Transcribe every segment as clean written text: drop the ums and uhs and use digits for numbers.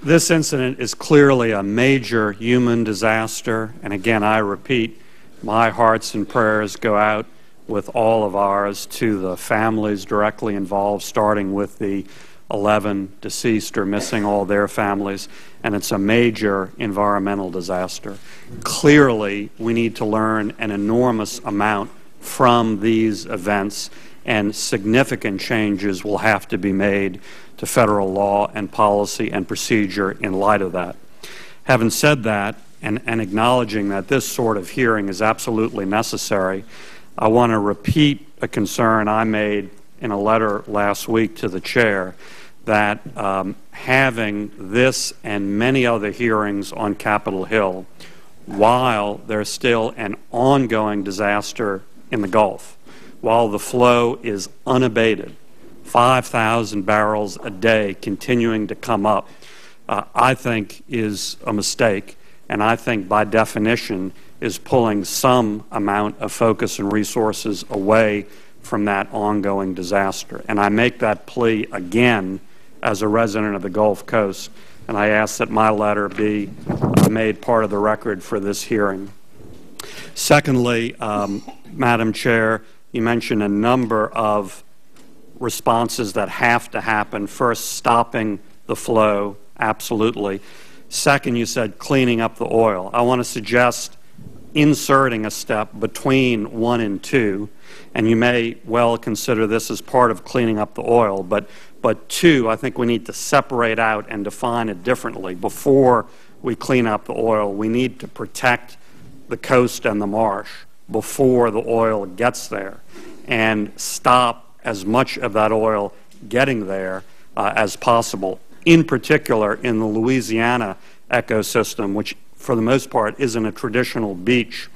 This incident is clearly a major human disaster, and again, I repeat, my hearts and prayers go out with all of ours to the families directly involved, starting with the 11 deceased or missing, all their families, and it's a major environmental disaster. Clearly, we need to learn an enormous amount from these events, and significant changes will have to be made to federal law and policy and procedure in light of that. Having said that, and acknowledging that this sort of hearing is absolutely necessary, I want to repeat a concern I made in a letter last week to the chair, that having this and many other hearings on Capitol Hill while there's still an ongoing disaster in the Gulf, while the flow is unabated, 5,000 barrels a day continuing to come up, I think is a mistake, and I think by definition is pulling some amount of focus and resources away from that ongoing disaster. And I make that plea again as a resident of the Gulf Coast, and I ask that my letter be made part of the record for this hearing. Secondly, Madam Chair, you mentioned a number of responses that have to happen. First, stopping the flow, absolutely. Second, you said cleaning up the oil. I want to suggest inserting a step between 1 and 2, and you may well consider this as part of cleaning up the oil, but 2, I think we need to separate out and define it differently. Before we clean up the oil, we need to protect the coast and the marsh before the oil gets there, and stop as much of that oil getting there as possible, in particular in the Louisiana ecosystem, which for the most part isn't a traditional beach.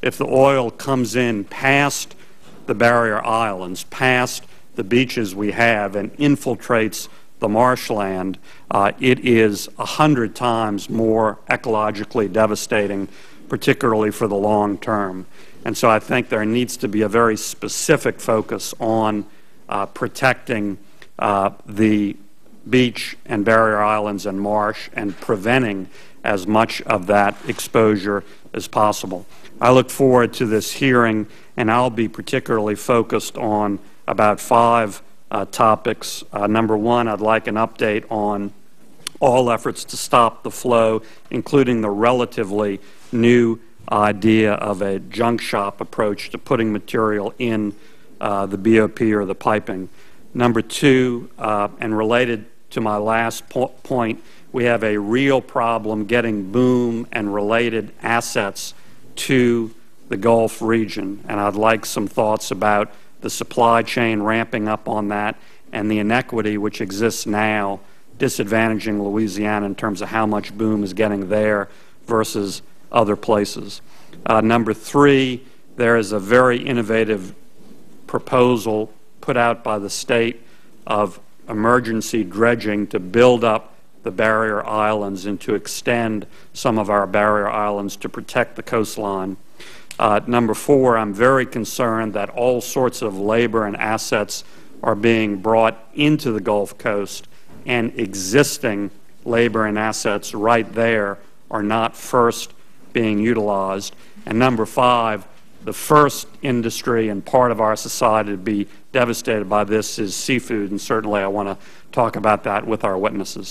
If the oil comes in past the barrier islands, past the beaches we have, and infiltrates the marshland, it is 100 times more ecologically devastating, particularly for the long term. And so I think there needs to be a very specific focus on protecting the beach and barrier islands and marsh and preventing as much of that exposure as possible. I look forward to this hearing, and I'll be particularly focused on about 5 topics. Number 1, I'd like an update on all efforts to stop the flow, including the relatively new idea of a junk shop approach to putting material in the BOP or the piping. Number 2, and related to my last point, we have a real problem getting boom and related assets to the Gulf region, and I'd like some thoughts about the supply chain ramping up on that and the inequity which exists now, disadvantaging Louisiana in terms of how much boom is getting there versus other places. Number 3, there is a very innovative proposal put out by the state of emergency dredging to build up the barrier islands and to extend some of our barrier islands to protect the coastline. Number 4, I'm very concerned that all sorts of labor and assets are being brought into the Gulf Coast, and existing labor and assets right there are not first being utilized. And number 5, the first industry and part of our society to be devastated by this is seafood, and certainly I want to talk about that with our witnesses.